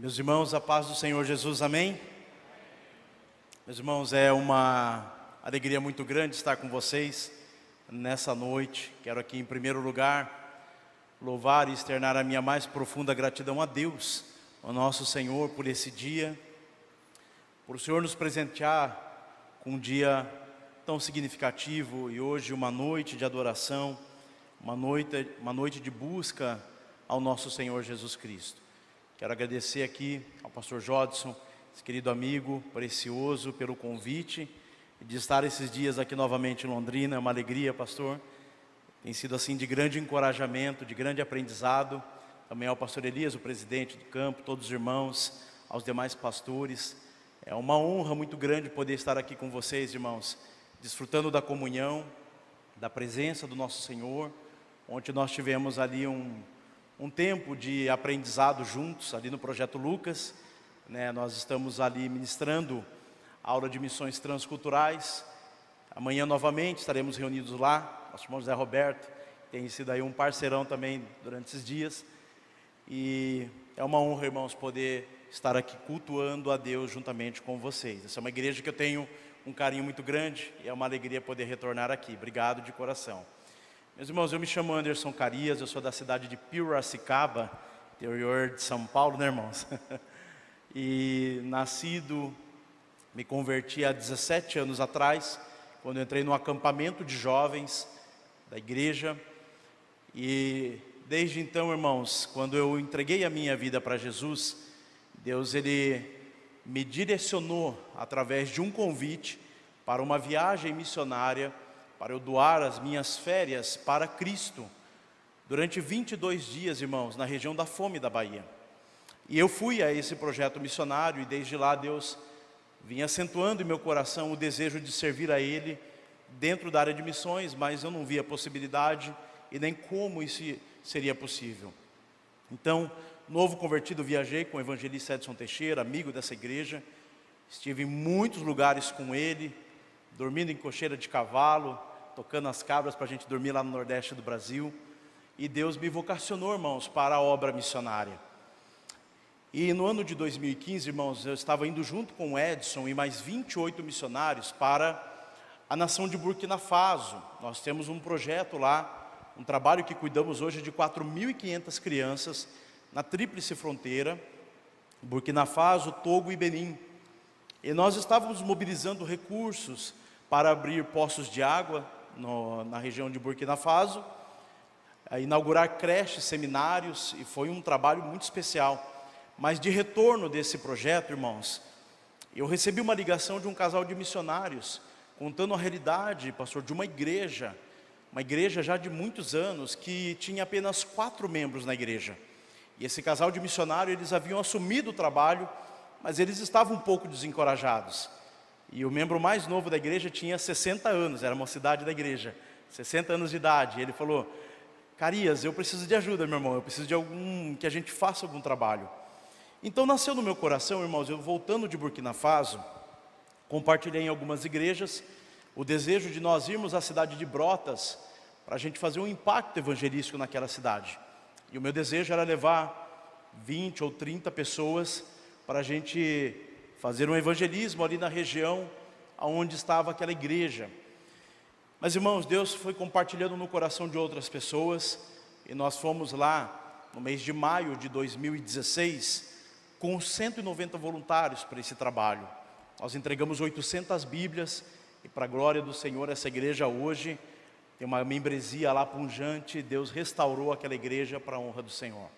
Meus irmãos, a paz do Senhor Jesus, amém? Meus irmãos, é uma alegria muito grande estar com vocês nessa noite. Quero aqui, em primeiro lugar, louvar e externar a minha mais profunda gratidão a Deus, ao nosso Senhor, por esse dia, por o Senhor nos presentear com um dia tão significativo e hoje uma noite de adoração, uma noite de busca ao nosso Senhor Jesus Cristo. Quero agradecer aqui ao pastor Jodson, esse querido amigo precioso, pelo convite de estar esses dias aqui novamente em Londrina. É uma alegria, pastor. Tem sido assim de grande encorajamento, de grande aprendizado. Também ao pastor Elias, o presidente do campo, todos os irmãos, aos demais pastores. É uma honra muito grande poder estar aqui com vocês, irmãos, desfrutando da comunhão, da presença do nosso Senhor. Ontem nós tivemos ali um tempo de aprendizado juntos, ali no Projeto Lucas, né? Nós estamos ali ministrando a aula de missões transculturais. Amanhã novamente estaremos reunidos lá. Nosso irmão José Roberto tem sido aí um parceirão também durante esses dias. E é uma honra, irmãos, poder estar aqui cultuando a Deus juntamente com vocês. Essa é uma igreja que eu tenho um carinho muito grande e é uma alegria poder retornar aqui. Obrigado de coração. Meus irmãos, eu me chamo Anderson Carias, eu sou da cidade de Piracicaba, interior de São Paulo, né, irmãos? E me converti há 17 anos atrás, quando eu entrei no acampamento de jovens da igreja. E desde então, irmãos, quando eu entreguei a minha vida para Jesus, Deus, Ele me direcionou através de um convite para uma viagem missionária, para eu doar as minhas férias para Cristo, durante 22 dias, irmãos, na região da Fome da Bahia. E eu fui a esse projeto missionário e desde lá Deus vinha acentuando em meu coração o desejo de servir a Ele dentro da área de missões, mas eu não via possibilidade e nem como isso seria possível. Então, novo convertido, viajei com o evangelista Edson Teixeira, amigo dessa igreja, estive em muitos lugares com ele, dormindo em cocheira de cavalo, tocando as cabras para a gente dormir lá no Nordeste do Brasil. E Deus me vocacionou, irmãos, para a obra missionária. E no ano de 2015, irmãos, eu estava indo junto com o Edson e mais 28 missionários para a nação de Burkina Faso. Nós temos um projeto lá, um trabalho que cuidamos hoje de 4.500 crianças na Tríplice Fronteira, Burkina Faso, Togo e Benin. E nós estávamos mobilizando recursos para abrir poços de água na região de Burkina Faso, a inaugurar creches, seminários, e foi um trabalho muito especial. Mas de retorno desse projeto, irmãos, eu recebi uma ligação de um casal de missionários, contando a realidade, pastor, de uma igreja já de muitos anos, que tinha apenas 4 membros na igreja. E esse casal de missionários, eles haviam assumido o trabalho, mas eles estavam um pouco desencorajados. E o membro mais novo da igreja tinha 60 anos, era a mocidade da igreja, 60 anos de idade. E ele falou: Carias, eu preciso de ajuda, meu irmão, eu preciso de que a gente faça algum trabalho. Então nasceu no meu coração, irmãos, eu voltando de Burkina Faso, compartilhei em algumas igrejas o desejo de nós irmos à cidade de Brotas, para a gente fazer um impacto evangelístico naquela cidade. E o meu desejo era levar 20 ou 30 pessoas para a gente fazer um evangelismo ali na região onde estava aquela igreja. Mas, irmãos, Deus foi compartilhando no coração de outras pessoas, e nós fomos lá no mês de maio de 2016, com 190 voluntários para esse trabalho. Nós entregamos 800 Bíblias, e para a glória do Senhor, essa igreja hoje tem uma membresia lá pujante. Deus restaurou aquela igreja para a honra do Senhor.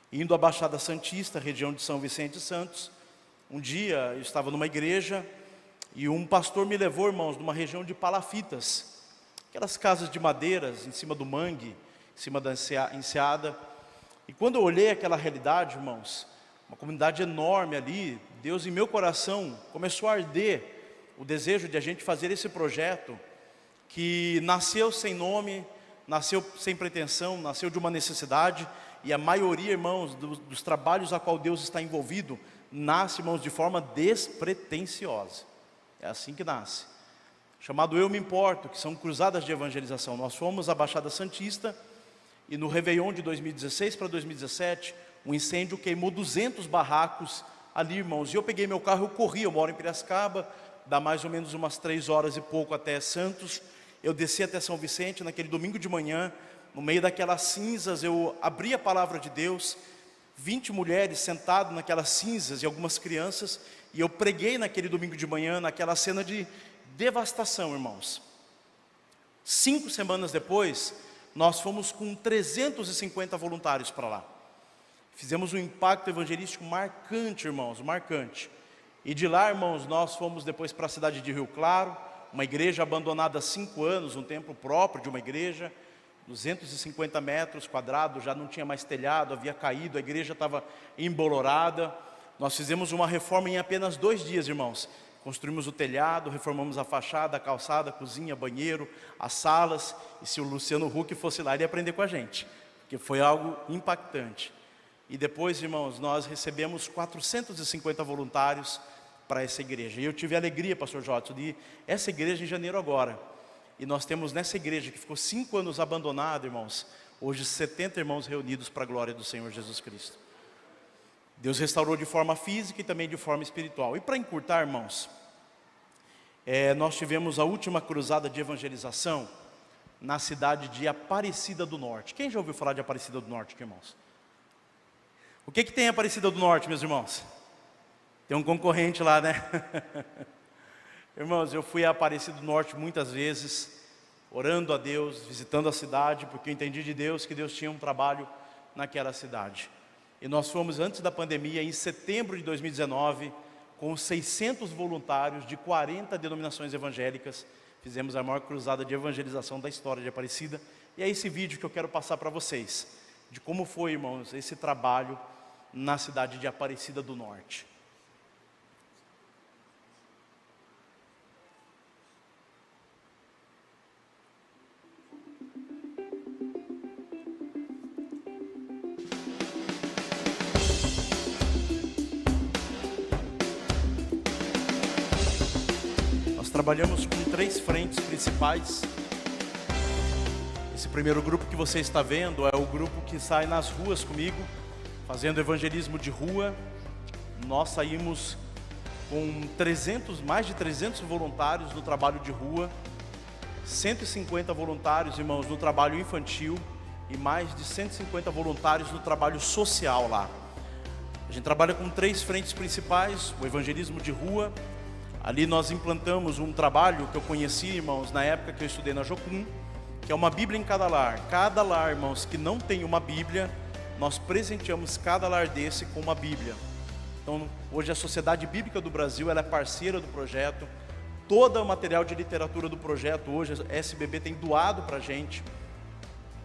Indo à Baixada Santista, região de São Vicente Santos, um dia eu estava numa igreja e um pastor me levou, irmãos, numa região de palafitas, aquelas casas de madeiras em cima do mangue, em cima da enseada. E quando eu olhei aquela realidade, irmãos, uma comunidade enorme ali, Deus em meu coração começou a arder o desejo de a gente fazer esse projeto que nasceu sem nome, nasceu sem pretensão, nasceu de uma necessidade. E a maioria, irmãos, dos trabalhos a qual Deus está envolvido, nasce, irmãos, de forma despretensiosa. É assim que nasce. Chamado Eu Me Importo, que são cruzadas de evangelização. Nós fomos à Baixada Santista, e no Réveillon de 2016 para 2017, um incêndio queimou 200 barracos ali, irmãos. E eu peguei meu carro, eu corri, eu moro em Piracicaba, dá mais ou menos umas 3 horas e pouco até Santos. Eu desci até São Vicente naquele domingo de manhã, no meio daquelas cinzas, eu abri a palavra de Deus, 20 mulheres sentadas naquelas cinzas e algumas crianças, e eu preguei naquele domingo de manhã, naquela cena de devastação, irmãos. 5 semanas depois, nós fomos com 350 voluntários para lá. Fizemos um impacto evangelístico marcante, irmãos, marcante. E de lá, irmãos, nós fomos depois para a cidade de Rio Claro, uma igreja abandonada há 5 anos, um templo próprio de uma igreja, 250 metros quadrados, já não tinha mais telhado, havia caído, a igreja estava embolorada. Nós fizemos uma reforma em apenas 2 dias, irmãos. Construímos o telhado, reformamos a fachada, a calçada, a cozinha, banheiro, as salas. E se o Luciano Huck fosse lá, ele ia aprender com a gente, porque foi algo impactante. E depois, irmãos, nós recebemos 450 voluntários para essa igreja. E eu tive a alegria, pastor Jotson, de ir essa igreja em janeiro agora. E nós temos nessa igreja, que ficou 5 anos abandonada, irmãos, hoje 70 irmãos reunidos para a glória do Senhor Jesus Cristo. Deus restaurou de forma física e também de forma espiritual. E para encurtar, irmãos, nós tivemos a última cruzada de evangelização na cidade de Aparecida do Norte. Quem já ouviu falar de Aparecida do Norte aqui, irmãos? O que tem em Aparecida do Norte, meus irmãos? Tem um concorrente lá, né? Irmãos, eu fui a Aparecida do Norte muitas vezes, orando a Deus, visitando a cidade, porque eu entendi de Deus que Deus tinha um trabalho naquela cidade. E nós fomos antes da pandemia, em setembro de 2019, com 600 voluntários de 40 denominações evangélicas, fizemos a maior cruzada de evangelização da história de Aparecida. E é esse vídeo que eu quero passar para vocês, de como foi, irmãos, esse trabalho na cidade de Aparecida do Norte. Trabalhamos com 3 frentes principais. Esse primeiro grupo que você está vendo é o grupo que sai nas ruas comigo, fazendo evangelismo de rua. Nós saímos com mais de 300 voluntários no trabalho de rua, 150 voluntários, irmãos, no trabalho infantil e mais de 150 voluntários no trabalho social lá. A gente trabalha com 3 frentes principais: o evangelismo de rua. Ali nós implantamos um trabalho que eu conheci, irmãos, na época que eu estudei na Jocum, que é uma Bíblia em cada lar. Cada lar, irmãos, que não tem uma Bíblia, nós presenteamos cada lar desse com uma Bíblia. Então, hoje a Sociedade Bíblica do Brasil, ela é parceira do projeto. Todo o material de literatura do projeto, hoje a SBB tem doado para a gente,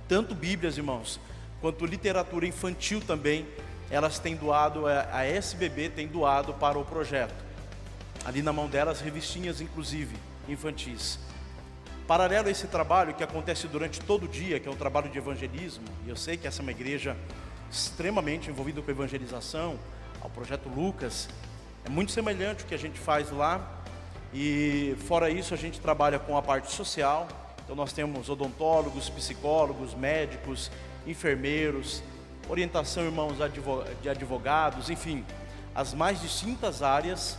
tanto Bíblias, irmãos, quanto literatura infantil também, elas têm doado, a SBB tem doado para o projeto. Ali na mão delas, revistinhas inclusive, infantis. Paralelo a esse trabalho que acontece durante todo o dia, que é um trabalho de evangelismo, e eu sei que essa é uma igreja extremamente envolvida com evangelização, ao Projeto Lucas, é muito semelhante o que a gente faz lá. E fora isso, a gente trabalha com a parte social. Então nós temos odontólogos, psicólogos, médicos, enfermeiros, orientação, irmãos, de advogados, enfim, as mais distintas áreas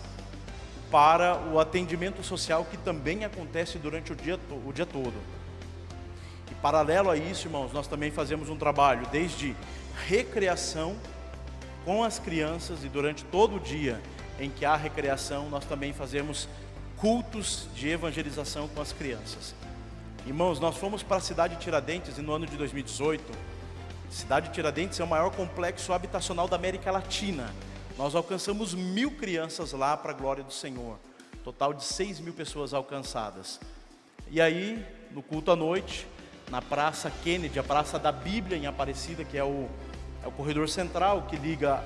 para o atendimento social, que também acontece durante o dia todo. E paralelo a isso, irmãos, nós também fazemos um trabalho desde recreação com as crianças, e durante todo o dia em que há recreação, nós também fazemos cultos de evangelização com as crianças. Irmãos, nós fomos para a cidade de Tiradentes e no ano de 2018, cidade de Tiradentes é o maior complexo habitacional da América Latina. Nós alcançamos 1.000 crianças lá para a glória do Senhor. Total de 6.000 pessoas alcançadas. E aí, no culto à noite, na Praça Kennedy, a Praça da Bíblia em Aparecida, que é o corredor central que liga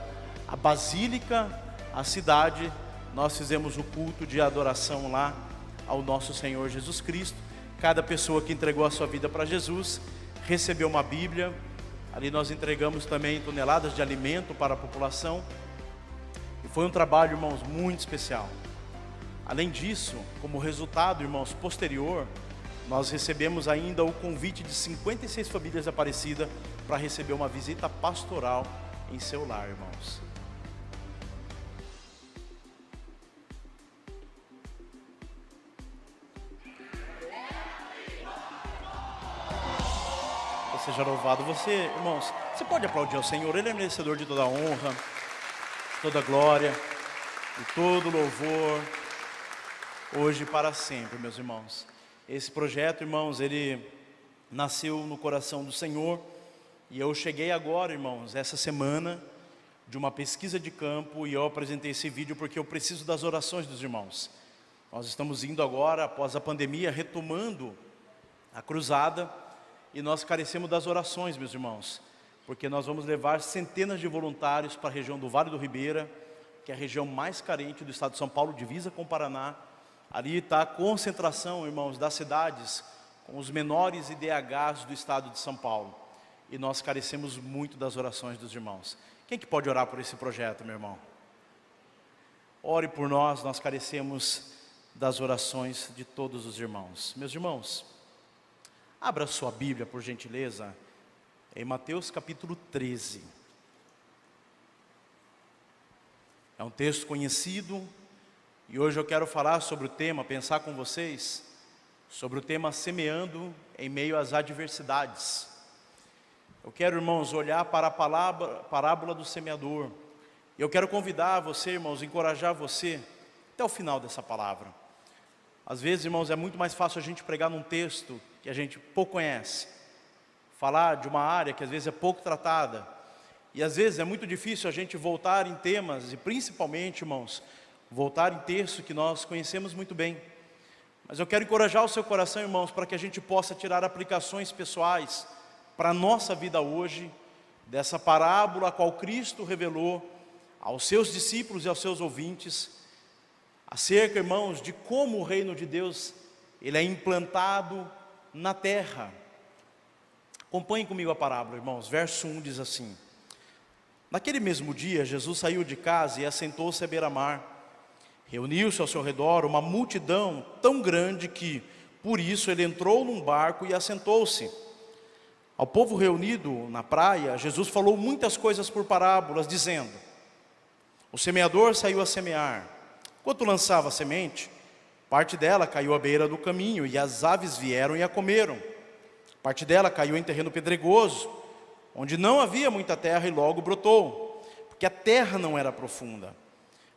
a Basílica à cidade, nós fizemos o culto de adoração lá ao nosso Senhor Jesus Cristo. Cada pessoa que entregou a sua vida para Jesus recebeu uma Bíblia. Ali nós entregamos também toneladas de alimento para a população. E foi um trabalho, irmãos, muito especial. Além disso, como resultado, irmãos, posterior, nós recebemos ainda o convite de 56 famílias de Aparecida para receber uma visita pastoral em seu lar, irmãos. Seja louvado. Você, irmãos, você pode aplaudir ao Senhor. Ele é merecedor de toda a honra, toda a glória e todo louvor, hoje e para sempre, meus irmãos. Esse projeto, irmãos, ele nasceu no coração do Senhor. E eu cheguei agora, irmãos, essa semana, de uma pesquisa de campo, e eu apresentei esse vídeo porque eu preciso das orações dos irmãos. Nós estamos indo agora, após a pandemia, retomando a cruzada. E nós carecemos das orações, meus irmãos, porque nós vamos levar centenas de voluntários para a região do Vale do Ribeira, que é a região mais carente do estado de São Paulo, divisa com o Paraná. Ali está a concentração, irmãos, das cidades com os menores IDHs do estado de São Paulo. E nós carecemos muito das orações dos irmãos. Quem que pode orar por esse projeto, meu irmão? Ore por nós carecemos das orações de todos os irmãos. Meus irmãos, abra sua Bíblia, por gentileza, em Mateus capítulo 13. É um texto conhecido, e hoje eu quero falar sobre o tema, pensar com vocês, sobre o tema semeando em meio às adversidades. Eu quero, irmãos, olhar para a parábola do semeador. Eu quero convidar você, irmãos, encorajar você, até o final dessa palavra. Às vezes, irmãos, é muito mais fácil a gente pregar num texto que a gente pouco conhece, falar de uma área que às vezes é pouco tratada, e às vezes é muito difícil a gente voltar em temas, e principalmente, irmãos, voltar em textos que nós conhecemos muito bem. Mas eu quero encorajar o seu coração, irmãos, para que a gente possa tirar aplicações pessoais para a nossa vida hoje, dessa parábola a qual Cristo revelou aos seus discípulos e aos seus ouvintes, acerca, irmãos, de como o reino de Deus, ele é implantado na terra. Acompanhem comigo a parábola, irmãos. Verso 1 diz assim: naquele mesmo dia, Jesus saiu de casa e assentou-se à beira-mar. Reuniu-se ao seu redor uma multidão tão grande que, por isso, ele entrou num barco e assentou-se. Ao povo reunido na praia, Jesus falou muitas coisas por parábolas, dizendo: o semeador saiu a semear. Enquanto lançava a semente, parte dela caiu à beira do caminho, e as aves vieram e a comeram. Parte dela caiu em terreno pedregoso, onde não havia muita terra, e logo brotou, porque a terra não era profunda.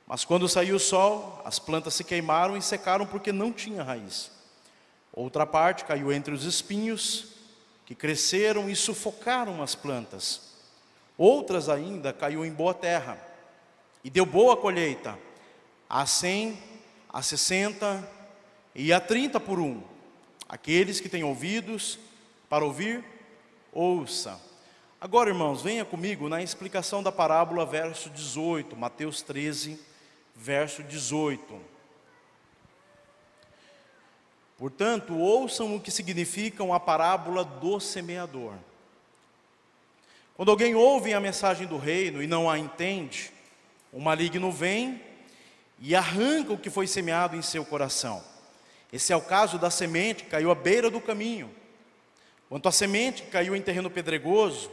Mas quando saiu o sol, as plantas se queimaram e secaram, porque não tinha raiz. Outra parte caiu entre os espinhos, que cresceram e sufocaram as plantas. Outras ainda caiu em boa terra, e deu boa colheita, a 100, a 60 e a 30 por um. Aqueles que têm ouvidos para ouvir, ouça. Agora, irmãos, venha comigo na explicação da parábola, verso 18, Mateus 13, verso 18. Portanto, ouçam o que significam a parábola do semeador. Quando alguém ouve a mensagem do reino e não a entende, o maligno vem e arranca o que foi semeado em seu coração. Esse é o caso da semente que caiu à beira do caminho. Quanto à semente que caiu em terreno pedregoso,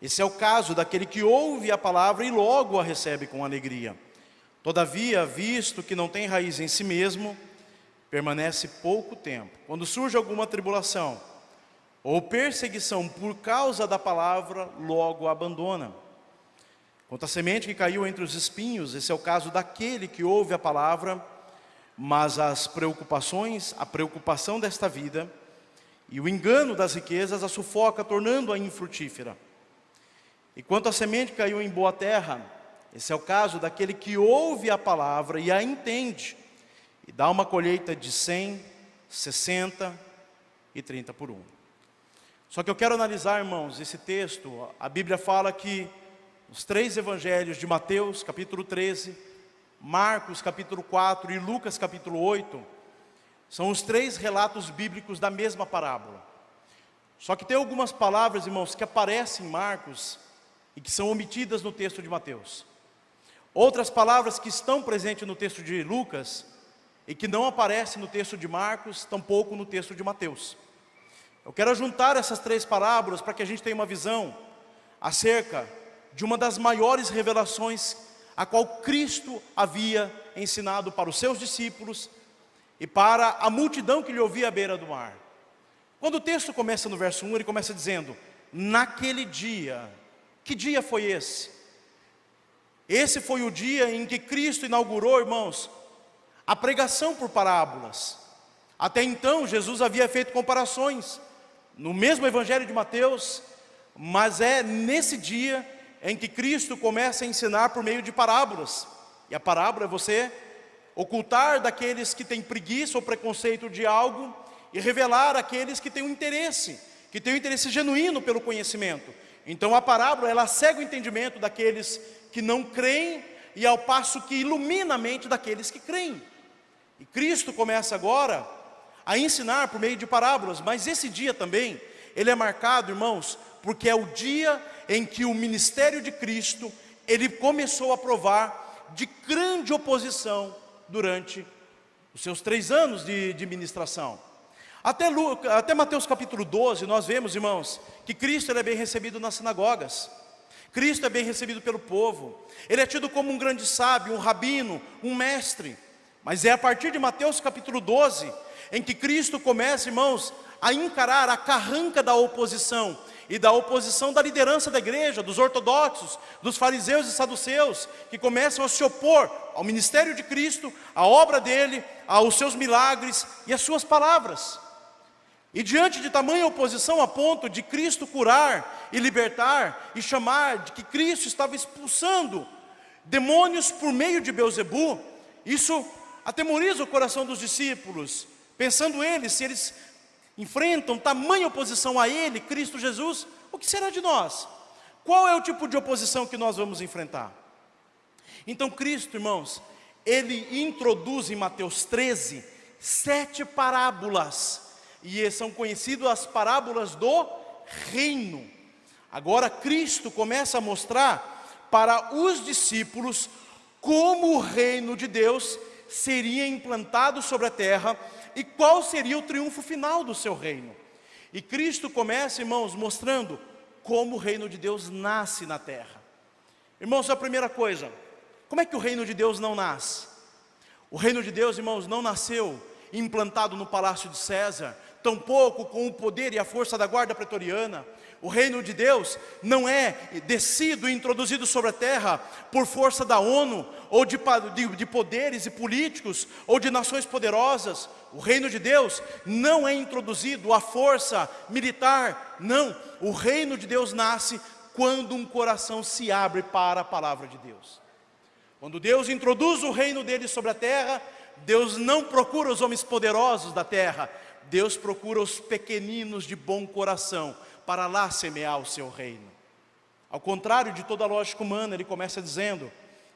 esse é o caso daquele que ouve a palavra e logo a recebe com alegria. Todavia, visto que não tem raiz em si mesmo, permanece pouco tempo. Quando surge alguma tribulação ou perseguição por causa da palavra, logo a abandona. Quanto à semente que caiu entre os espinhos, esse é o caso daquele que ouve a palavra, mas as preocupações, a preocupação desta vida e o engano das riquezas a sufoca, tornando-a infrutífera. E quanto à semente que caiu em boa terra, esse é o caso daquele que ouve a palavra e a entende, e dá uma colheita de 100, 60 e 30 por um. Só que eu quero analisar, irmãos, esse texto. A Bíblia fala que os três evangelhos de Mateus, capítulo 13, Marcos, capítulo 4 e Lucas, capítulo 8, são os três relatos bíblicos da mesma parábola. Só que tem algumas palavras, irmãos, que aparecem em Marcos e que são omitidas no texto de Mateus. Outras palavras que estão presentes no texto de Lucas e que não aparecem no texto de Marcos, tampouco no texto de Mateus. Eu quero juntar essas três parábolas para que a gente tenha uma visão acerca de uma das maiores revelações a qual Cristo havia ensinado para os seus discípulos e para a multidão que lhe ouvia à beira do mar. Quando o texto começa no verso 1, ele começa dizendo: naquele dia. Que dia foi esse? Esse foi o dia em que Cristo inaugurou, irmãos, a pregação por parábolas. Até então, Jesus havia feito comparações no mesmo Evangelho de Mateus, mas é nesse dia em que Cristo começa a ensinar por meio de parábolas. E a parábola é você ocultar daqueles que têm preguiça ou preconceito de algo e revelar àqueles que têm um interesse genuíno pelo conhecimento. Então a parábola, ela cega o entendimento daqueles que não creem e ao passo que ilumina a mente daqueles que creem. E Cristo começa agora a ensinar por meio de parábolas, mas esse dia também, ele é marcado, irmãos, porque é o dia em que o ministério de Cristo, ele começou a provar de grande oposição durante os seus 3 anos de ministração. Até Mateus capítulo 12, nós vemos, irmãos, que Cristo ele é bem recebido nas sinagogas. Cristo é bem recebido pelo povo. Ele é tido como um grande sábio, um rabino, um mestre. Mas é a partir de Mateus capítulo 12, em que Cristo começa, irmãos, a encarar a carranca da oposição, e da oposição da liderança da igreja, dos ortodoxos, dos fariseus e saduceus, que começam a se opor ao ministério de Cristo, à obra dele, aos seus milagres e às suas palavras. E diante de tamanha oposição, a ponto de Cristo curar e libertar, e chamar de que Cristo estava expulsando demônios por meio de Beelzebu, isso atemoriza o coração dos discípulos, pensando eles, se eles enfrentam tamanha oposição a ele, Cristo Jesus, o que será de nós? Qual é o tipo de oposição que nós vamos enfrentar? Então Cristo, irmãos, ele introduz em Mateus 13, 7 parábolas, e são conhecidas as parábolas do reino. Agora Cristo começa a mostrar para os discípulos como o reino de Deus seria implantado sobre a terra, e qual seria o triunfo final do seu reino. E Cristo começa, irmãos, mostrando como o reino de Deus nasce na terra. Irmãos, a primeira coisa, como é que o reino de Deus não nasce? O reino de Deus, irmãos, não nasceu implantado no palácio de César, tampouco com o poder e a força da guarda pretoriana. O reino de Deus não é descido e introduzido sobre a terra por força da ONU, ou de poderes e políticos, ou de nações poderosas. O reino de Deus não é introduzido à força militar, não. O reino de Deus nasce quando um coração se abre para a palavra de Deus. Quando Deus introduz o reino dele sobre a terra, Deus não procura os homens poderosos da terra, Deus procura os pequeninos de bom coração, para lá semear o seu reino. Ao contrário de toda a lógica humana, ele começa dizendo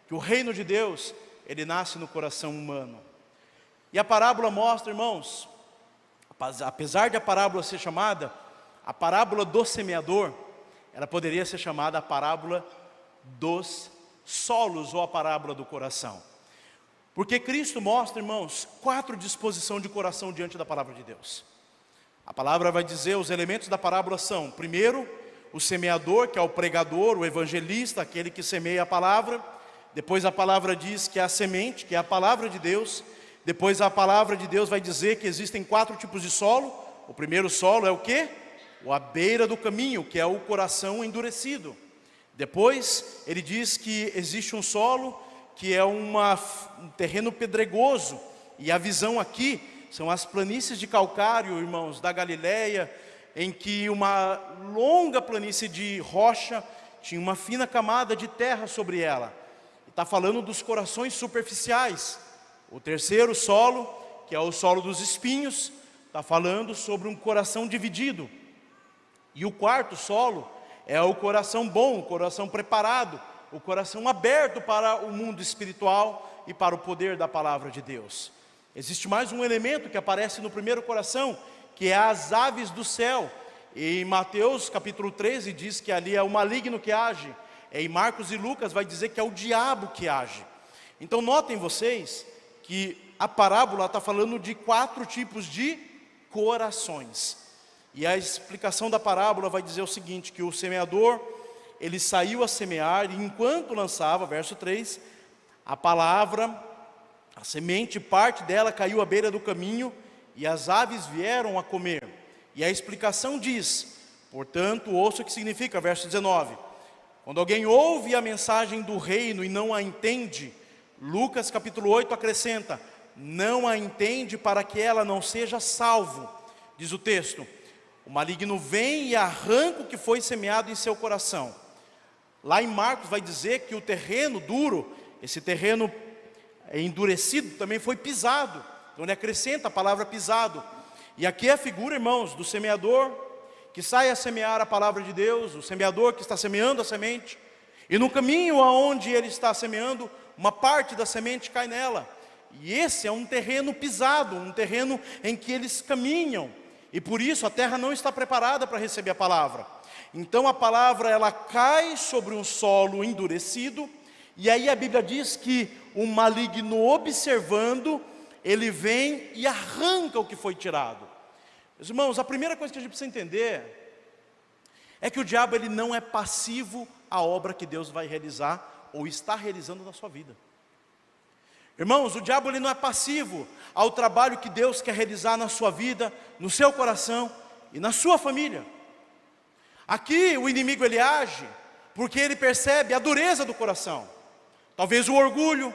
que o reino de Deus, ele nasce no coração humano. E a parábola mostra, irmãos, apesar de a parábola ser chamada a parábola do semeador, ela poderia ser chamada a parábola dos solos, ou a parábola do coração. Porque Cristo mostra, irmãos, 4 disposições de coração diante da palavra de Deus. A palavra vai dizer, os elementos da parábola são: primeiro, o semeador, que é o pregador, o evangelista, aquele que semeia a palavra. Depois a palavra diz que é a semente, que é a palavra de Deus. Depois a palavra de Deus vai dizer que existem 4 tipos de solo. O primeiro solo é o quê? À beira do caminho, que é o coração endurecido. Depois ele diz que existe um solo que é um terreno pedregoso. E a visão aqui são as planícies de calcário, irmãos, da Galileia, em que uma longa planície de rocha tinha uma fina camada de terra sobre ela. Está falando dos corações superficiais. O terceiro solo, que é o solo dos espinhos, está falando sobre um coração dividido. E o quarto solo é o coração bom, o coração preparado, o coração aberto para o mundo espiritual e para o poder da palavra de Deus. Existe mais um elemento que aparece no primeiro coração, que é as aves do céu. E em Mateus capítulo 13 diz que ali é o maligno que age. Em Marcos e Lucas vai dizer que é o diabo que age. Então notem vocês que a parábola está falando de 4 tipos de corações. E a explicação da parábola vai dizer o seguinte, que o semeador, ele saiu a semear, e enquanto lançava, verso 3, a palavra, a semente, parte dela caiu à beira do caminho, e as aves vieram a comer. E a explicação diz, portanto, ouça o que significa, verso 19. Quando alguém ouve a mensagem do reino e não a entende, Lucas capítulo 8 acrescenta, não a entende para que ela não seja salvo. Diz o texto, o maligno vem e arranca o que foi semeado em seu coração. Lá em Marcos vai dizer que o terreno duro, esse terreno endurecido, também foi pisado. Então ele acrescenta a palavra pisado. E aqui é a figura, irmãos, do semeador que sai a semear a palavra de Deus, o semeador que está semeando a semente. E no caminho aonde ele está semeando, uma parte da semente cai nela. E esse é um terreno pisado, um terreno em que eles caminham. E por isso a terra não está preparada para receber a palavra. Então a palavra ela cai sobre um solo endurecido. E aí a Bíblia diz que o maligno observando, ele vem e arranca o que foi tirado. Meus irmãos, a primeira coisa que a gente precisa entender é que o diabo ele não é passivo à obra que Deus vai realizar ou está realizando na sua vida. Irmãos, o diabo ele não é passivo ao trabalho que Deus quer realizar na sua vida, no seu coração e na sua família. Aqui o inimigo ele age porque ele percebe a dureza do coração. Talvez o orgulho,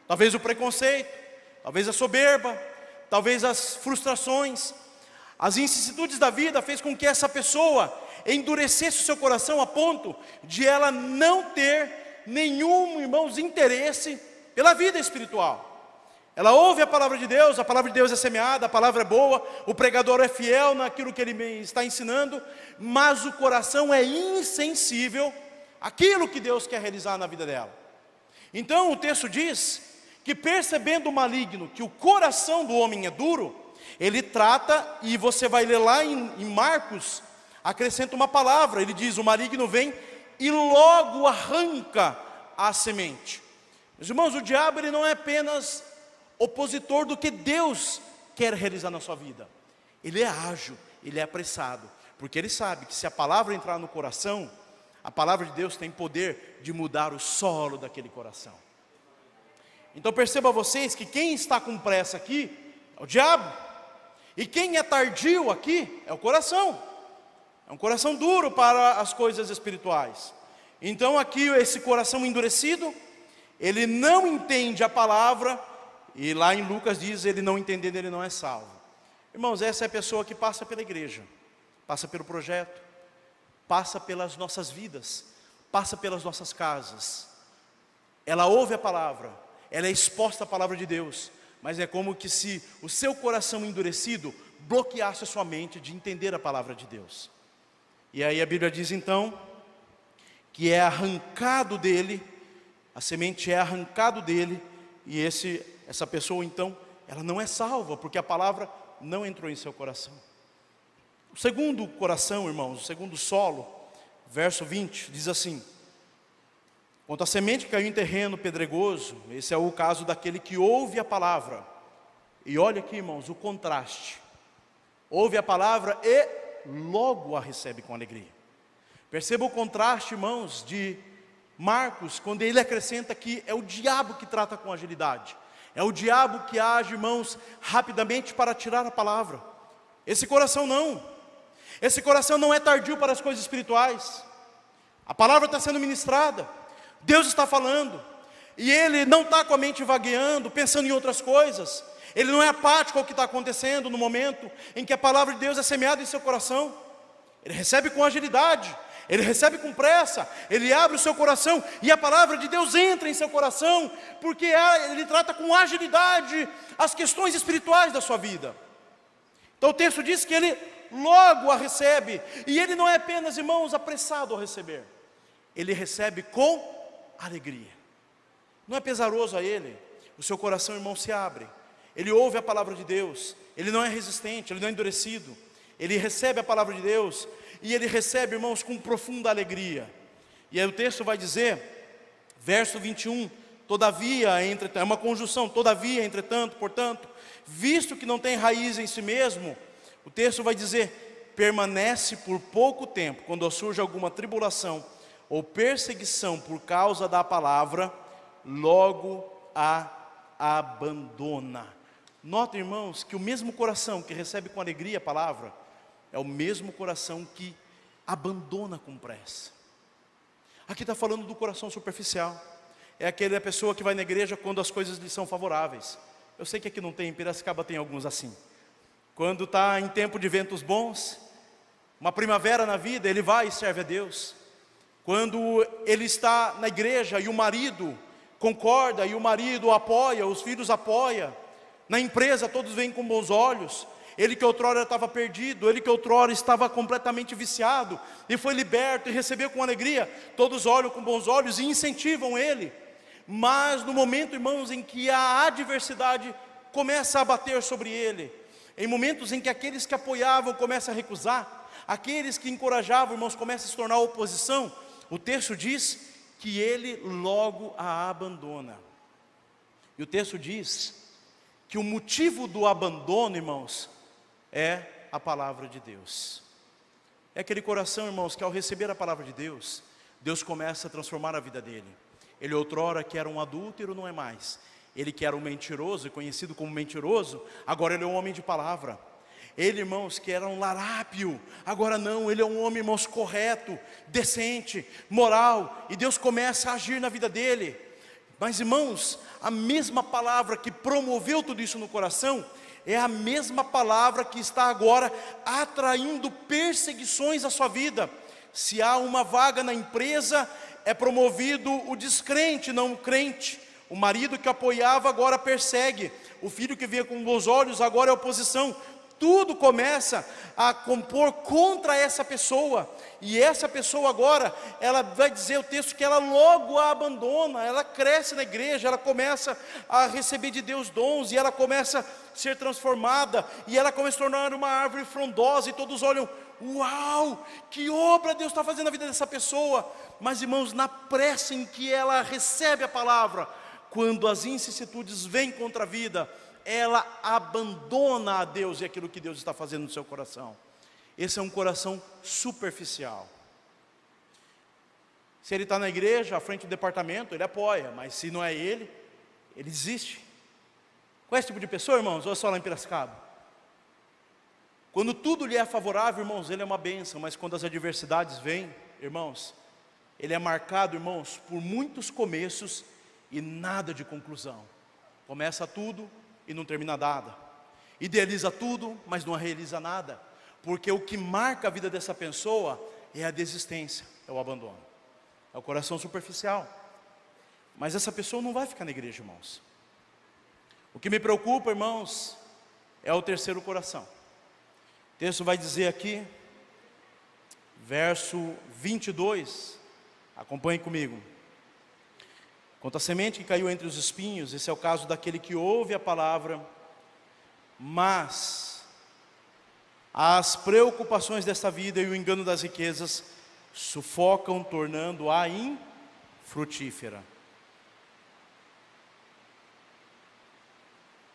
talvez o preconceito, talvez a soberba, talvez as frustrações, as vicissitudes da vida fez com que essa pessoa endurecesse o seu coração a ponto de ela não ter nenhum, irmãos, interesse pela vida espiritual. Ela ouve a palavra de Deus é semeada, a palavra é boa, o pregador é fiel naquilo que ele está ensinando, mas o coração é insensível àquilo que Deus quer realizar na vida dela. Então o texto diz que percebendo o maligno que o coração do homem é duro, ele trata, e você vai ler lá em Marcos, acrescenta uma palavra, ele diz, o maligno vem e logo arranca a semente. Meus irmãos, o diabo ele não é apenas opositor do que Deus quer realizar na sua vida. Ele é ágil, ele é apressado, porque ele sabe que se a palavra entrar no coração, a palavra de Deus tem poder de mudar o solo daquele coração. Então perceba vocês que quem está com pressa aqui é o diabo, e quem é tardio aqui é o coração. É um coração duro para as coisas espirituais. Então aqui esse coração endurecido, ele não entende a palavra, e lá em Lucas diz, ele não entendendo, ele não é salvo. Irmãos, essa é a pessoa que passa pela igreja, passa pelo projeto, passa pelas nossas vidas, passa pelas nossas casas. Ela ouve a palavra, ela é exposta à palavra de Deus, mas é como que se o seu coração endurecido bloqueasse a sua mente de entender a palavra de Deus. E aí a Bíblia diz então, que é arrancado dele, a semente é arrancado dele, e essa pessoa então, ela não é salva, porque a palavra não entrou em seu coração. O segundo coração, irmãos, o segundo solo, verso 20, diz assim, quanto a semente que caiu em terreno pedregoso, esse é o caso daquele que ouve a palavra, e olha aqui, irmãos, o contraste, ouve a palavra e logo a recebe com alegria. Perceba o contraste, irmãos, de Marcos, quando ele acrescenta que é o diabo que trata com agilidade, é o diabo que age, irmãos, rapidamente para tirar a palavra. Esse coração não é tardio para as coisas espirituais. A palavra está sendo ministrada, Deus está falando, e ele não está com a mente vagueando, pensando em outras coisas. Ele não é apático ao que está acontecendo no momento em que a palavra de Deus é semeada em seu coração. Ele recebe com agilidade, ele recebe com pressa, ele abre o seu coração e a palavra de Deus entra em seu coração, porque ele trata com agilidade as questões espirituais da sua vida. Então o texto diz que ele logo a recebe, e ele não é apenas, irmãos, apressado ao receber, ele recebe com alegria. Não é pesaroso a ele, o seu coração, irmão, se abre, ele ouve a palavra de Deus, ele não é resistente, ele não é endurecido, ele recebe a palavra de Deus, e ele recebe, irmãos, com profunda alegria. E aí o texto vai dizer, verso 21, todavia, é uma conjunção, todavia, entretanto, portanto, visto que não tem raiz em si mesmo, o texto vai dizer, permanece por pouco tempo, quando surge alguma tribulação, ou perseguição por causa da palavra, logo a abandona. Nota, irmãos, que o mesmo coração que recebe com alegria a palavra, é o mesmo coração que abandona com pressa. Aqui está falando do coração superficial. É aquela pessoa que vai na igreja quando as coisas lhe são favoráveis. Eu sei que aqui não tem, em Piracicaba tem alguns assim. Quando está em tempo de ventos bons, uma primavera na vida, ele vai e serve a Deus. Quando ele está na igreja e o marido concorda, e o marido apoia, os filhos apoiam, na empresa todos veem com bons olhos. Ele que outrora estava perdido, ele que outrora estava completamente viciado, e foi liberto e recebeu com alegria, todos olham com bons olhos e incentivam ele. Mas no momento, irmãos, em que a adversidade começa a bater sobre ele, em momentos em que aqueles que apoiavam começam a recusar, aqueles que encorajavam, irmãos, começam a se tornar oposição, o texto diz que ele logo a abandona. E o texto diz que o motivo do abandono, irmãos, é a palavra de Deus. É aquele coração, irmãos, que ao receber a palavra de Deus, Deus começa a transformar a vida dele. Ele outrora que era um adúltero, não é mais. Ele que era um mentiroso, e conhecido como mentiroso, agora ele é um homem de palavra. Ele, irmãos, que era um larápio, agora não, ele é um homem, irmãos, correto, decente, moral, e Deus começa a agir na vida dele. Mas, irmãos, a mesma palavra que promoveu tudo isso no coração, é a mesma palavra que está agora atraindo perseguições à sua vida. Se há uma vaga na empresa, é promovido o descrente, não o crente. O marido que apoiava agora persegue, o filho que via com bons olhos agora é oposição. Tudo começa a compor contra essa pessoa, e essa pessoa agora, ela vai dizer o texto que ela logo a abandona, ela cresce na igreja, ela começa a receber de Deus dons, e ela começa a ser transformada, e ela começa a se tornar uma árvore frondosa, e todos olham, uau, que obra Deus está fazendo na vida dessa pessoa. Mas, irmãos, na pressa em que ela recebe a palavra, quando as vicissitudes vêm contra a vida, ela abandona a Deus e aquilo que Deus está fazendo no seu coração. Esse é um coração superficial. Se ele está na igreja, à frente do departamento, ele apoia, mas se não é ele, ele desiste. Qual é esse tipo de pessoa, irmãos? Ou é só lá em Piracicaba? Quando tudo lhe é favorável, irmãos, ele é uma bênção, mas quando as adversidades vêm, irmãos, ele é marcado, irmãos, por muitos começos e nada de conclusão. Começa tudo e não termina nada, idealiza tudo, mas não realiza nada, porque o que marca a vida dessa pessoa é a desistência, é o abandono, é o coração superficial. Mas essa pessoa não vai ficar na igreja, irmãos. O que me preocupa, irmãos, é o terceiro coração. O texto vai dizer aqui, verso 22, acompanhe comigo. Quanto à semente que caiu entre os espinhos, esse é o caso daquele que ouve a palavra, mas as preocupações desta vida e o engano das riquezas sufocam, tornando-a infrutífera.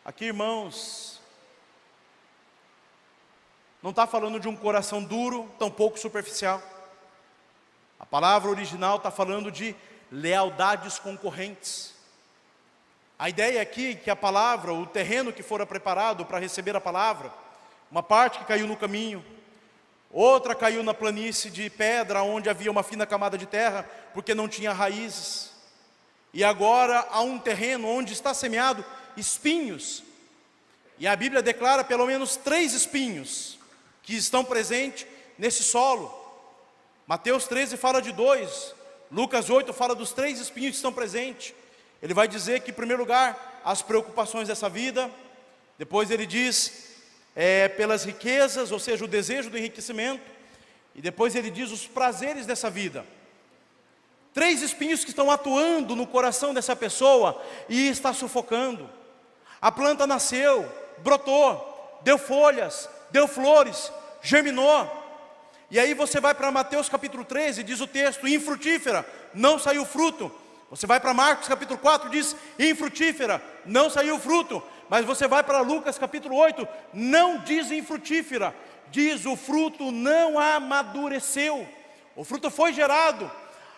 Aqui, irmãos, não está falando de um coração duro, tampouco superficial. A palavra original está falando de lealdades concorrentes. A ideia aqui é que a palavra, o terreno que fora preparado para receber a palavra, uma parte que caiu no caminho, outra caiu na planície de pedra, onde havia uma fina camada de terra, porque não tinha raízes. E agora há um terreno onde está semeado espinhos, e a Bíblia declara pelo menos 3 espinhos que estão presentes nesse solo. Mateus 13 fala de 2, Lucas 8 fala dos 3 espinhos que estão presentes. Ele vai dizer que, em primeiro lugar, as preocupações dessa vida. Depois ele diz, pelas riquezas, ou seja, o desejo do enriquecimento. E depois ele diz os prazeres dessa vida. 3 espinhos que estão atuando no coração dessa pessoa e está sufocando. A planta nasceu, brotou, deu folhas, deu flores, germinou. E aí você vai para Mateus capítulo 13, diz o texto, infrutífera, não saiu fruto. Você vai para Marcos capítulo 4, diz, infrutífera, não saiu fruto. Mas você vai para Lucas capítulo 8, não diz infrutífera, diz o fruto não amadureceu. O fruto foi gerado,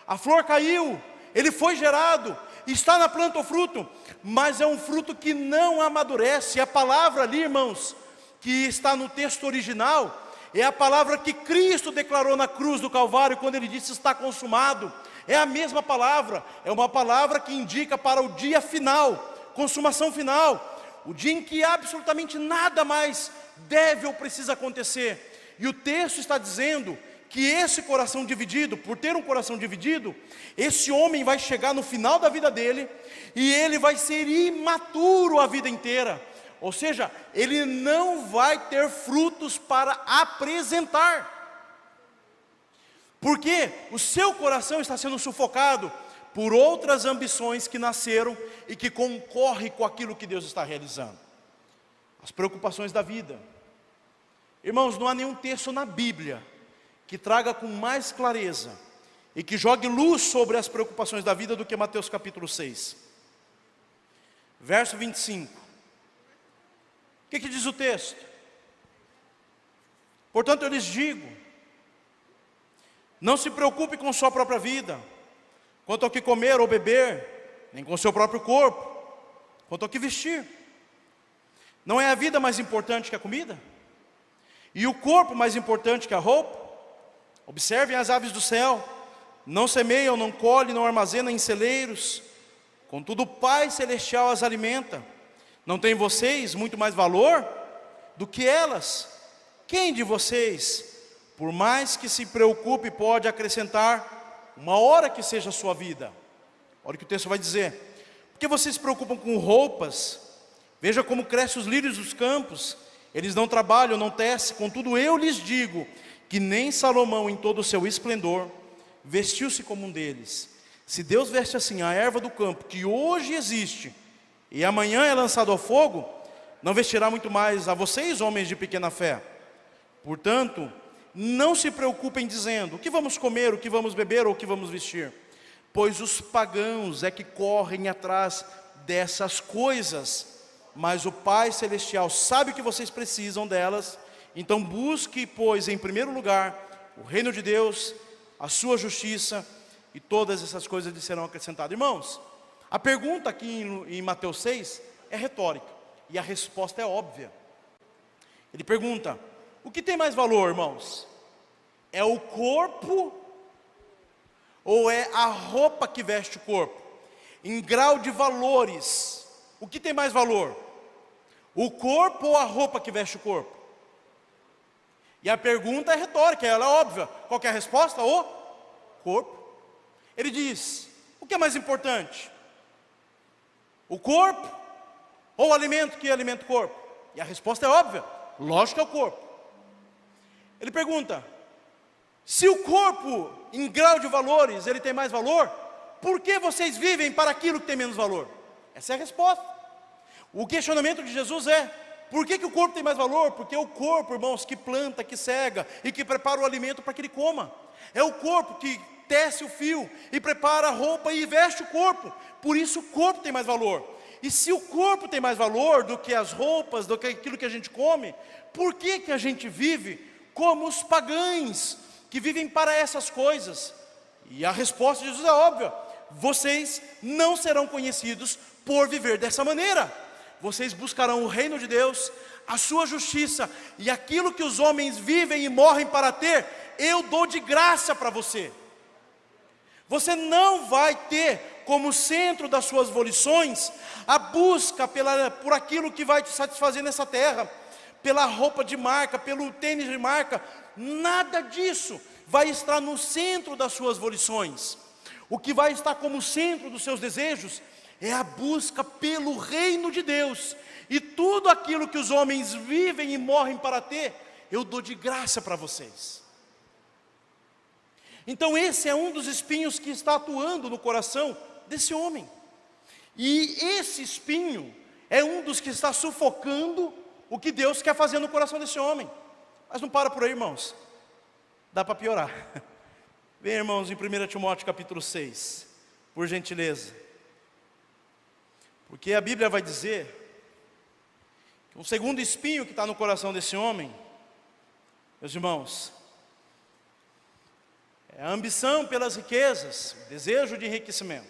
A flor caiu, ele foi gerado, está na planta o fruto, mas é um fruto que não amadurece. A palavra ali, irmãos, que está no texto original, é a palavra que Cristo declarou na cruz do Calvário, quando Ele disse: está consumado. É a mesma palavra, é uma palavra que indica para o dia final, consumação final, o dia em que absolutamente nada mais deve ou precisa acontecer. E o texto está dizendo que esse coração dividido, por ter um coração dividido, esse homem vai chegar no final da vida dele, e ele vai ser imaturo a vida inteira. Ou seja, ele não vai ter frutos para apresentar, porque o seu coração está sendo sufocado por outras ambições que nasceram e que concorrem com aquilo que Deus está realizando. As preocupações da vida. Irmãos, não há nenhum texto na Bíblia que traga com mais clareza e que jogue luz sobre as preocupações da vida do que Mateus capítulo 6, verso 25. O que diz o texto? Portanto, eu lhes digo, não se preocupe com sua própria vida, quanto ao que comer ou beber, nem com seu próprio corpo, quanto ao que vestir. Não é a vida mais importante que a comida? E o corpo mais importante que a roupa? Observem as aves do céu, não semeiam, não colhem, não armazenam em celeiros, contudo o Pai Celestial as alimenta. Não tem vocês muito mais valor do que elas? Quem de vocês, por mais que se preocupe, pode acrescentar uma hora que seja a sua vida? Olha o que o texto vai dizer. Porque vocês se preocupam com roupas? Veja como crescem os lírios dos campos, eles não trabalham, não tecem. Contudo eu lhes digo, que nem Salomão em todo o seu esplendor, vestiu-se como um deles. Se Deus veste assim a erva do campo, que hoje existe, e amanhã é lançado ao fogo, não vestirá muito mais a vocês, homens de pequena fé? Portanto, não se preocupem dizendo, o que vamos comer, o que vamos beber ou o que vamos vestir? Pois os pagãos é que correm atrás dessas coisas, mas o Pai Celestial sabe que vocês precisam delas. Então busque, pois, em primeiro lugar, o reino de Deus, a sua justiça, e todas essas coisas lhe serão acrescentadas. Irmãos, a pergunta aqui em Mateus 6 é retórica, e a resposta é óbvia. Ele pergunta, o que tem mais valor, irmãos? É o corpo ou é a roupa que veste o corpo? Em grau de valores, o que tem mais valor? O corpo ou a roupa que veste o corpo? E a pergunta é retórica, ela é óbvia. Qual que é a resposta? O corpo. Ele diz, o que é mais importante? O corpo ou o alimento que alimenta o corpo? E a resposta é óbvia, lógico que é o corpo. Ele pergunta, se o corpo em grau de valores ele tem mais valor, por que vocês vivem para aquilo que tem menos valor? Essa é a resposta. O questionamento de Jesus é, por que o corpo tem mais valor? Porque é o corpo, irmãos, que planta, que cega e que prepara o alimento para que ele coma. É o corpo que tece o fio e prepara a roupa e veste o corpo. Por isso o corpo tem mais valor. E se o corpo tem mais valor do que as roupas, do que aquilo que a gente come, por que a gente vive como os pagãos, que vivem para essas coisas? E a resposta de Jesus é óbvia, vocês não serão conhecidos por viver dessa maneira. Vocês buscarão o reino de Deus, a sua justiça, e aquilo que os homens vivem e morrem para ter, eu dou de graça para você. Você não vai ter como centro das suas volições a busca por aquilo que vai te satisfazer nessa terra, pela roupa de marca, pelo tênis de marca. Nada disso vai estar no centro das suas volições. O que vai estar como centro dos seus desejos é a busca pelo reino de Deus. E tudo aquilo que os homens vivem e morrem para ter, eu dou de graça para vocês. Então esse é um dos espinhos que está atuando no coração desse homem. E esse espinho é um dos que está sufocando o que Deus quer fazer no coração desse homem. Mas não para por aí, irmãos. Dá para piorar. Vem, irmãos, em 1 Timóteo capítulo 6, por gentileza. Porque a Bíblia vai dizer que um segundo espinho que está no coração desse homem, meus irmãos, É a ambição pelas riquezas, o desejo de enriquecimento.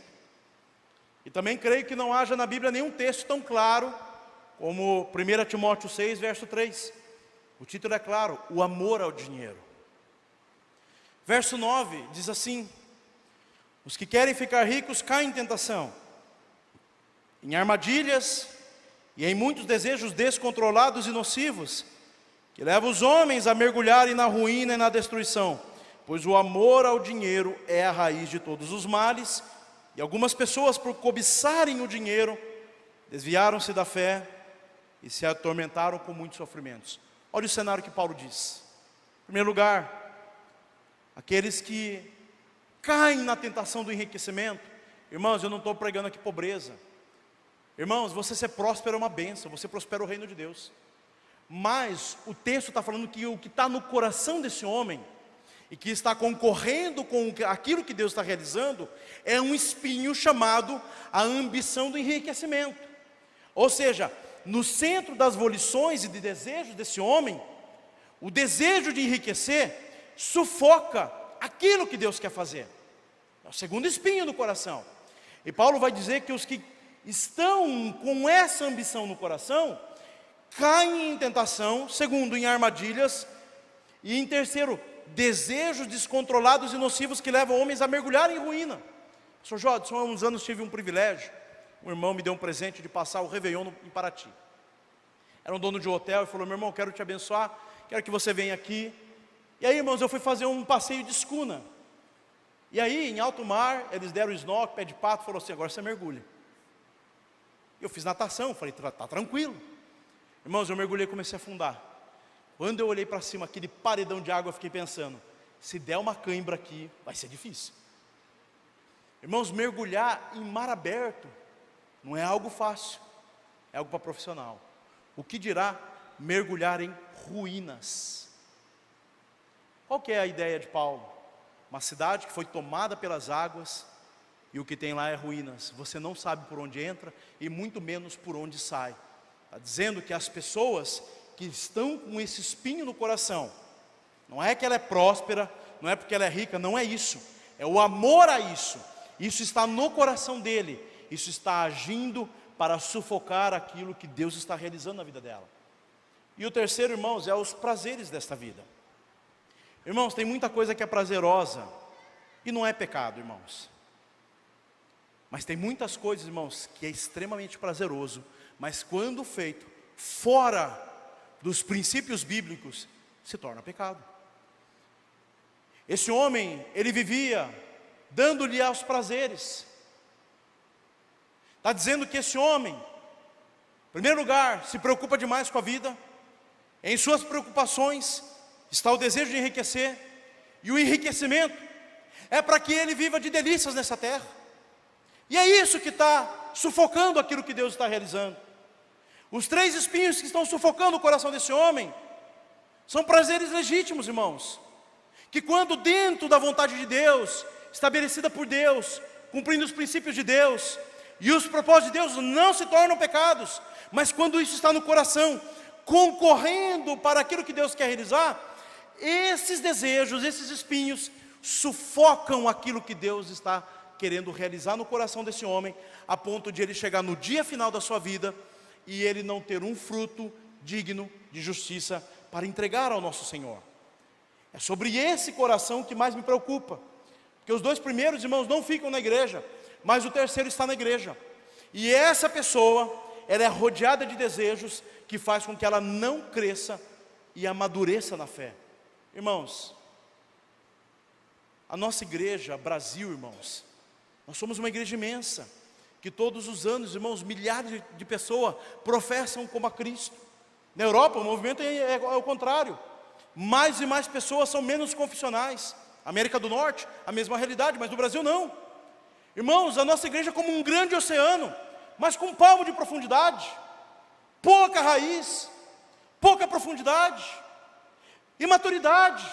E também creio que não haja na Bíblia nenhum texto tão claro como 1 Timóteo 6, verso 3. O título é claro: o amor ao dinheiro. Verso 9 diz assim: os que querem ficar ricos caem em tentação, em armadilhas e em muitos desejos descontrolados e nocivos, que levam os homens a mergulharem na ruína e na destruição, pois o amor ao dinheiro é a raiz de todos os males, e algumas pessoas, por cobiçarem o dinheiro, desviaram-se da fé e se atormentaram com muitos sofrimentos. Olha o cenário que Paulo diz. Em primeiro lugar, aqueles que caem na tentação do enriquecimento. Irmãos, eu não estou pregando aqui pobreza. Irmãos, você ser próspero é uma bênção, você prospera o reino de Deus. Mas o texto está falando que o que está no coração desse homem, e que está concorrendo com aquilo que Deus está realizando, é um espinho chamado a ambição do enriquecimento. Ou seja, no centro das volições e de desejos desse homem, o desejo de enriquecer sufoca aquilo que Deus quer fazer. É o segundo espinho do coração. E Paulo vai dizer que os que estão com essa ambição no coração caem em tentação, segundo, em armadilhas, e em terceiro, desejos descontrolados e nocivos que levam homens a mergulhar em ruína. Sr. Jodson, há uns anos tive um privilégio. Um irmão me deu um presente de passar o Réveillon em Paraty. Era um dono de um hotel e falou: meu irmão, quero te abençoar, quero que você venha aqui. E aí, irmãos, eu fui fazer um passeio de escuna. E aí, em alto mar, eles deram snorkel, pé de pato, falou assim: agora você mergulha. Eu fiz natação, falei: tá tranquilo. Irmãos, eu mergulhei e comecei a afundar. Quando eu olhei para cima, aquele paredão de água, eu fiquei pensando: se der uma cãibra aqui, vai ser difícil. Irmãos, mergulhar em mar aberto não é algo fácil, é algo para profissional. O que dirá mergulhar em ruínas? Qual que é a ideia de Paulo? Uma cidade que foi tomada pelas águas, e o que tem lá é ruínas. Você não sabe por onde entra, e muito menos por onde sai. Está dizendo que as pessoas que estão com esse espinho no coração, não é que ela é próspera, não é porque ela é rica, não é isso. É o amor a isso. Isso está no coração dele. Isso está agindo para sufocar aquilo que Deus está realizando na vida dela. E o terceiro, irmãos, é os prazeres desta vida. Irmãos, tem muita coisa que é prazerosa e não é pecado, irmãos. Mas tem muitas coisas, irmãos, que é extremamente prazeroso, mas quando feito fora dos princípios bíblicos, se torna pecado. Esse homem, ele vivia dando-lhe aos prazeres. Está dizendo que esse homem, em primeiro lugar, se preocupa demais com a vida. Em suas preocupações está o desejo de enriquecer, e o enriquecimento é para que ele viva de delícias nessa terra. E é isso que está sufocando aquilo que Deus está realizando. Os três espinhos que estão sufocando o coração desse homem são prazeres legítimos, irmãos, que quando dentro da vontade de Deus, estabelecida por Deus, cumprindo os princípios de Deus, e os propósitos de Deus não se tornam pecados, mas quando isso está no coração, concorrendo para aquilo que Deus quer realizar, esses desejos, esses espinhos, sufocam aquilo que Deus está querendo realizar no coração desse homem, a ponto de ele chegar no dia final da sua vida, e ele não ter um fruto digno de justiça para entregar ao nosso Senhor. É sobre esse coração que mais me preocupa, porque os dois primeiros, irmãos, não ficam na igreja, mas o terceiro está na igreja, e essa pessoa, ela é rodeada de desejos, que faz com que ela não cresça e amadureça na fé. Irmãos, a nossa igreja, Brasil, irmãos, nós somos uma igreja imensa, que todos os anos, irmãos, milhares de pessoas professam como a Cristo. Na Europa, o movimento é o contrário, mais e mais pessoas são menos confessionais. América do Norte, a mesma realidade, mas no Brasil não. Irmãos, a nossa igreja é como um grande oceano, mas com um palmo de profundidade, pouca raiz, pouca profundidade, imaturidade.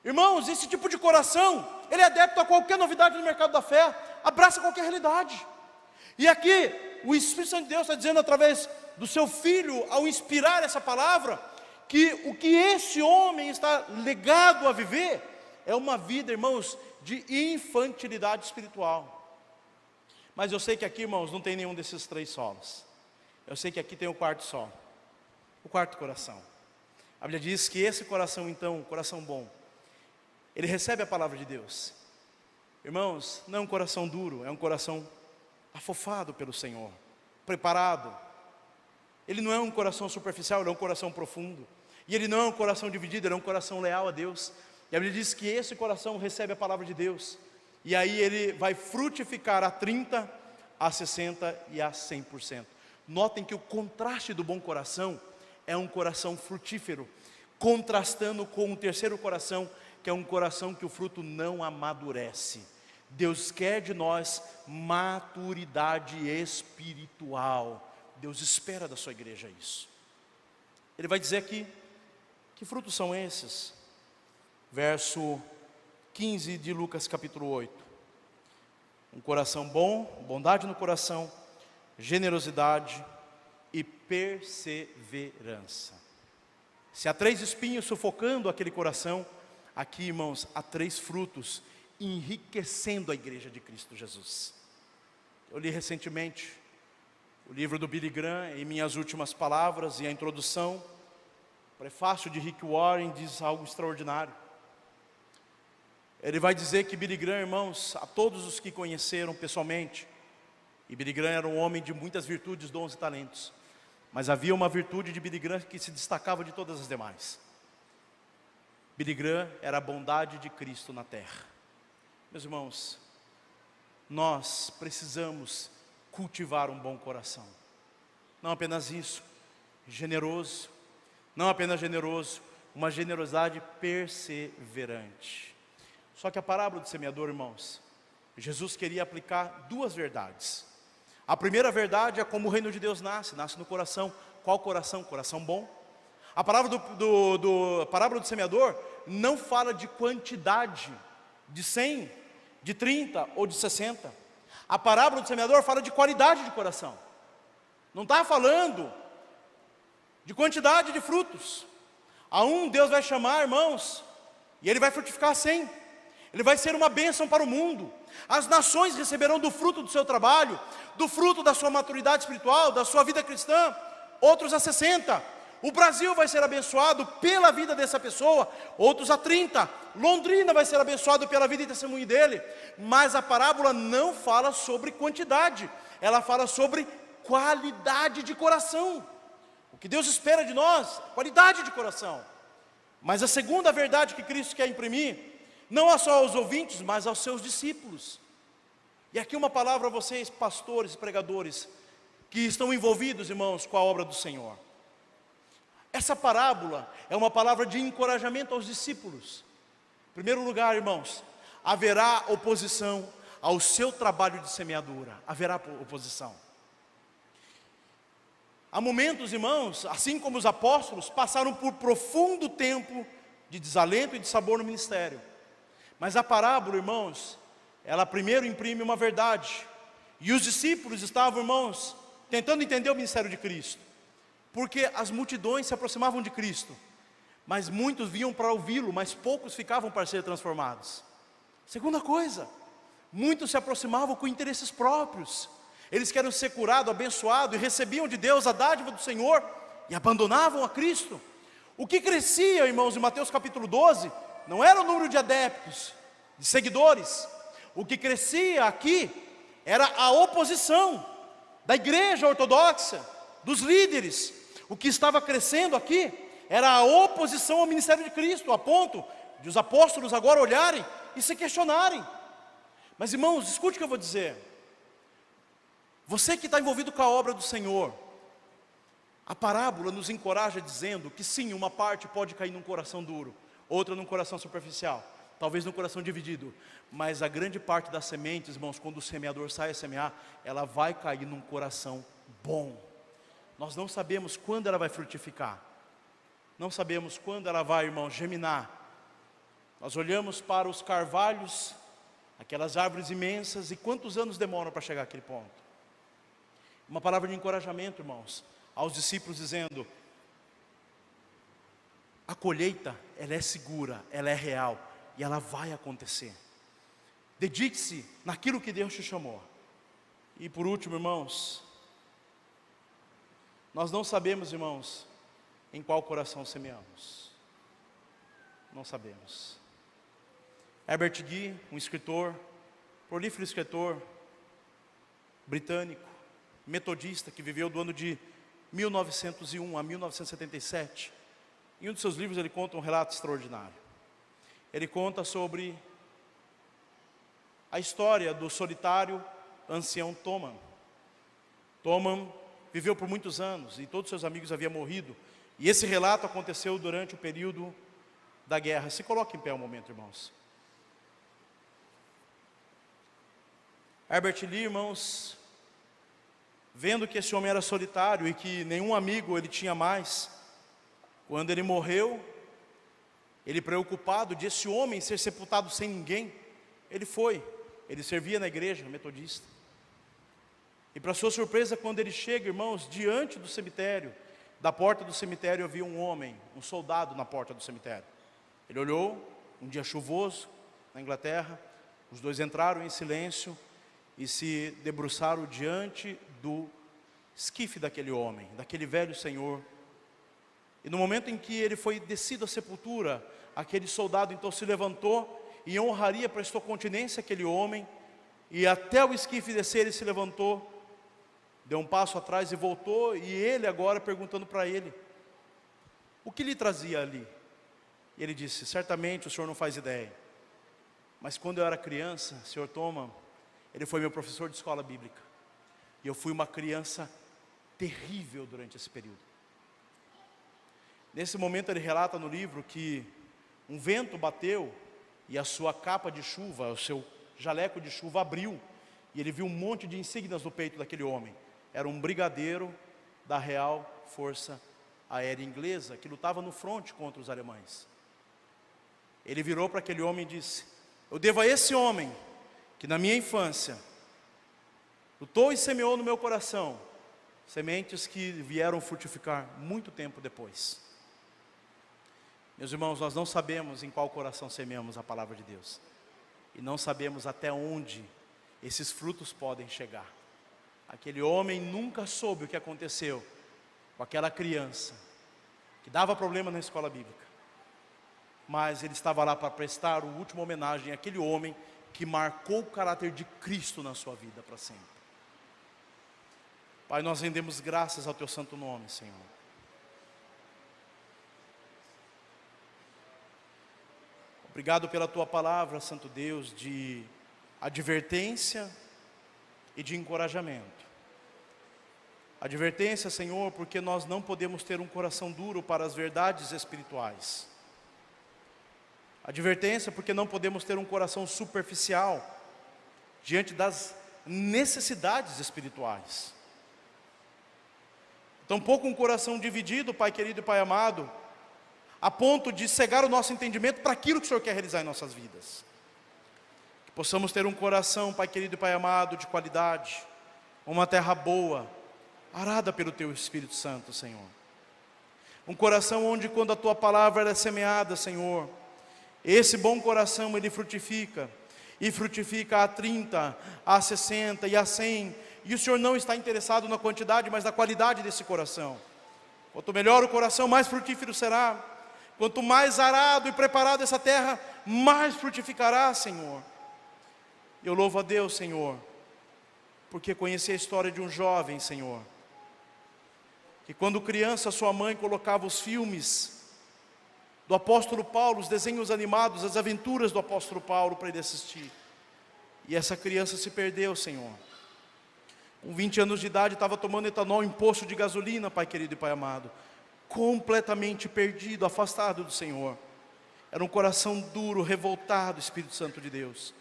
Irmãos, esse tipo de coração, ele é adepto a qualquer novidade no mercado da fé, abraça qualquer realidade. E aqui, o Espírito Santo de Deus está dizendo através do seu Filho, ao inspirar essa palavra, que o que esse homem está legado a viver, é uma vida, irmãos, de infantilidade espiritual. Mas eu sei que aqui, irmãos, não tem nenhum desses 3 solos. Eu sei que aqui tem o quarto solo, o quarto coração. A Bíblia diz que esse coração, então, o coração bom, ele recebe a palavra de Deus. Irmãos, não é um coração duro, é um coração afofado pelo Senhor, preparado. Ele não é um coração superficial, ele é um coração profundo. E ele não é um coração dividido, ele é um coração leal a Deus. E a Bíblia diz que esse coração recebe a palavra de Deus. E aí ele vai frutificar a 30, a 60 e a 100%. Notem que o contraste do bom coração é um coração frutífero, contrastando com o terceiro coração, que é um coração que o fruto não amadurece. Deus quer de nós maturidade espiritual. Deus espera da sua igreja isso. Ele vai dizer aqui, que frutos são esses? Verso 15 de Lucas capítulo 8. Um coração bom, bondade no coração, generosidade e perseverança. Se há 3 espinhos sufocando aquele coração, aqui, irmãos, há 3 frutos enriquecendo a igreja de Cristo Jesus. Eu li recentemente o livro do Billy Graham, em minhas últimas palavras, e a introdução, o prefácio de Rick Warren diz algo extraordinário. Ele vai dizer que Billy Graham, irmãos, a todos os que conheceram pessoalmente, e Billy Graham era um homem de muitas virtudes, dons e talentos, mas havia uma virtude de Billy Graham que se destacava de todas as demais. Billy Graham era a bondade de Cristo na terra. Meus irmãos, nós precisamos cultivar um bom coração. Não apenas isso, generoso, não apenas generoso, uma generosidade perseverante. Só que a parábola do semeador, irmãos, Jesus queria aplicar 2 verdades. A primeira verdade é como o reino de Deus nasce no coração. Qual coração? Coração bom. A palavra parábola do semeador não fala de quantidade, de 100, de 30 ou de 60. A parábola do semeador fala de qualidade de coração. Não está falando de quantidade de frutos. A um Deus vai chamar, irmãos, e ele vai frutificar 100. Ele vai ser uma bênção para o mundo. As nações receberão do fruto do seu trabalho, do fruto da sua maturidade espiritual, da sua vida cristã, outros a 60. O Brasil vai ser abençoado pela vida dessa pessoa, outros a 30. Londrina vai ser abençoado pela vida e testemunho dele. Mas a parábola não fala sobre quantidade, ela fala sobre qualidade de coração. O que Deus espera de nós, qualidade de coração. Mas a segunda verdade que Cristo quer imprimir, não é só aos ouvintes, mas aos seus discípulos. E aqui uma palavra a vocês, pastores e pregadores, que estão envolvidos, irmãos, com a obra do Senhor. Essa parábola é uma palavra de encorajamento aos discípulos. Em primeiro lugar, irmãos, haverá oposição ao seu trabalho de semeadura. Haverá oposição. Há momentos, irmãos, assim como os apóstolos, passaram por profundo tempo de desalento e de sabor no ministério. Mas a parábola, irmãos, ela primeiro imprime uma verdade. E os discípulos estavam, irmãos, tentando entender o ministério de Cristo. Porque as multidões se aproximavam de Cristo, mas muitos vinham para ouvi-lo, mas poucos ficavam para ser transformados. Segunda coisa, muitos se aproximavam com interesses próprios. Eles queriam ser curados, abençoados, e recebiam de Deus a dádiva do Senhor, e abandonavam a Cristo. O que crescia, irmãos, em Mateus capítulo 12, não era o número de adeptos, de seguidores. O que crescia aqui era a oposição da igreja ortodoxa, dos líderes. O que estava crescendo aqui era a oposição ao ministério de Cristo, a ponto de os apóstolos agora olharem e se questionarem. Mas, irmãos, escute o que eu vou dizer. Você que está envolvido com a obra do Senhor, a parábola nos encoraja dizendo que sim, uma parte pode cair num coração duro, outra num coração superficial, talvez num coração dividido, mas a grande parte das sementes, irmãos, quando o semeador sai a semear, ela vai cair num coração bom. Nós não sabemos quando ela vai frutificar, não sabemos quando ela vai, irmão, germinar. Nós olhamos para os carvalhos, aquelas árvores imensas, e quantos anos demoram para chegar àquele ponto? Uma palavra de encorajamento, irmãos, aos discípulos dizendo: a colheita, ela é segura, ela é real, e ela vai acontecer. Dedique-se naquilo que Deus te chamou. E por último, irmãos, nós não sabemos, irmãos, em qual coração semeamos. Não sabemos. Herbert Guy, um escritor, prolífero escritor britânico, metodista, que viveu do ano de 1901 a 1977. Em um de seus livros ele conta um relato extraordinário. Ele conta sobre a história do solitário ancião Thoman. Thoman viveu por muitos anos e todos seus amigos haviam morrido. E esse relato aconteceu durante o período da guerra. Se coloque em pé um momento, irmãos. Herbert Lee, irmãos, vendo que esse homem era solitário e que nenhum amigo ele tinha mais, quando ele morreu, ele preocupado de esse homem ser sepultado sem ninguém, ele servia na igreja metodista. E para sua surpresa, quando ele chega, irmãos, diante do cemitério, da porta do cemitério havia um homem, um soldado na porta do cemitério. Ele olhou, um dia chuvoso, na Inglaterra, os dois entraram em silêncio e se debruçaram diante do esquife daquele homem, daquele velho senhor. E no momento em que ele foi descido à sepultura, aquele soldado então se levantou e em honraria prestou continência àquele homem, e até o esquife descer ele se levantou, deu um passo atrás e voltou, e ele agora perguntando para ele, o que lhe trazia ali? E ele disse, certamente o senhor não faz ideia, mas quando eu era criança, senhor Thoman, ele foi meu professor de escola bíblica, e eu fui uma criança terrível durante esse período. Nesse momento ele relata no livro que um vento bateu, e a sua capa de chuva, o seu jaleco de chuva abriu, e ele viu um monte de insígnias no peito daquele homem. Era um brigadeiro da Real Força Aérea Inglesa, que lutava no fronte contra os alemães. Ele virou para aquele homem e disse, eu devo a esse homem, que na minha infância, lutou e semeou no meu coração, sementes que vieram frutificar muito tempo depois. Meus irmãos, nós não sabemos em qual coração semeamos a palavra de Deus. E não sabemos até onde esses frutos podem chegar. Aquele homem nunca soube o que aconteceu com aquela criança, que dava problema na escola bíblica. Mas ele estava lá para prestar a última homenagem àquele homem que marcou o caráter de Cristo na sua vida para sempre. Pai, nós rendemos graças ao Teu santo nome, Senhor. Obrigado pela Tua palavra, Santo Deus, de advertência e de encorajamento. Advertência, Senhor, porque nós não podemos ter um coração duro para as verdades espirituais. Advertência, porque não podemos ter um coração superficial diante das necessidades espirituais. Tampouco um coração dividido, Pai querido e Pai amado, a ponto de cegar o nosso entendimento para aquilo que o Senhor quer realizar em nossas vidas. Que possamos ter um coração, Pai querido e Pai amado, de qualidade, uma terra boa, arada pelo Teu Espírito Santo, Senhor. Um coração onde quando a Tua palavra é semeada, Senhor, esse bom coração ele frutifica, e frutifica a 30, a 60 e a 100, e o Senhor não está interessado na quantidade, mas na qualidade desse coração. Quanto melhor o coração, mais frutífero será. Quanto mais arado e preparado essa terra, mais frutificará, Senhor. Eu louvo a Deus, Senhor, porque conheci a história de um jovem, Senhor, que quando criança sua mãe colocava os filmes do apóstolo Paulo, os desenhos animados, as aventuras do apóstolo Paulo para ele assistir. E essa criança se perdeu, Senhor. Com 20 anos de idade estava tomando etanol em poço de gasolina, Pai querido e Pai amado. Completamente perdido, afastado do Senhor. Era um coração duro, revoltado, Espírito Santo de Deus.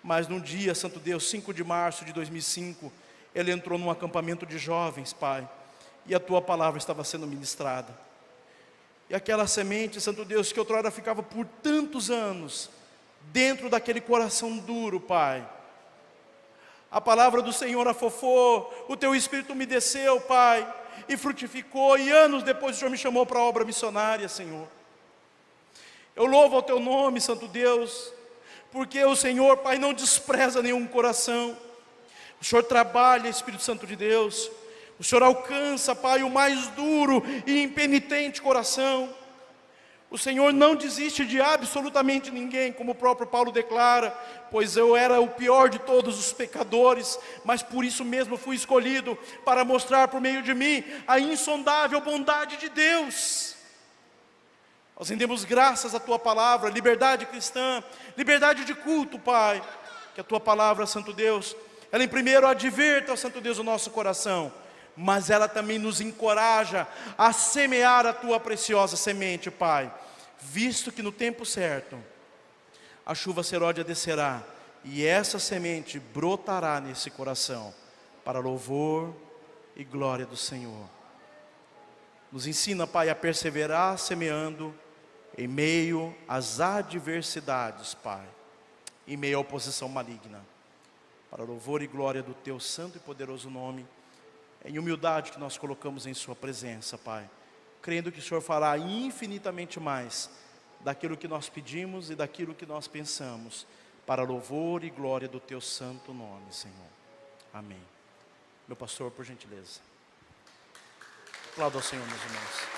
Mas num dia, Santo Deus, 5 de março de 2005, ele entrou num acampamento de jovens, Pai, e a Tua palavra estava sendo ministrada. E aquela semente, Santo Deus, que outrora ficava por tantos anos dentro daquele coração duro, Pai, a palavra do Senhor afofou, o Teu Espírito me desceu, Pai, e frutificou, e anos depois o Senhor me chamou para a obra missionária, Senhor. Eu louvo ao teu nome, Santo Deus, porque o Senhor, Pai, não despreza nenhum coração. O Senhor trabalha, Espírito Santo de Deus. O Senhor alcança, Pai, o mais duro e impenitente coração. O Senhor não desiste de absolutamente ninguém, como o próprio Paulo declara: pois eu era o pior de todos os pecadores, mas por isso mesmo fui escolhido, para mostrar por meio de mim a insondável bondade de Deus. Nós rendemos graças à Tua palavra, liberdade cristã, liberdade de culto, Pai. Que a Tua palavra, Santo Deus, ela em primeiro adverta, ó Santo Deus, o nosso coração, mas ela também nos encoraja a semear a Tua preciosa semente, Pai. Visto que no tempo certo, a chuva seródia descerá, e essa semente brotará nesse coração, para louvor e glória do Senhor. Nos ensina, Pai, a perseverar semeando, em meio às adversidades, Pai, em meio à oposição maligna, para louvor e glória do Teu santo e poderoso nome. Em humildade que nós colocamos em Sua presença, Pai, crendo que o Senhor fará infinitamente mais daquilo que nós pedimos e daquilo que nós pensamos, para louvor e glória do Teu santo nome, Senhor. Amém. Meu pastor, por gentileza. Aplauda ao Senhor, meus irmãos.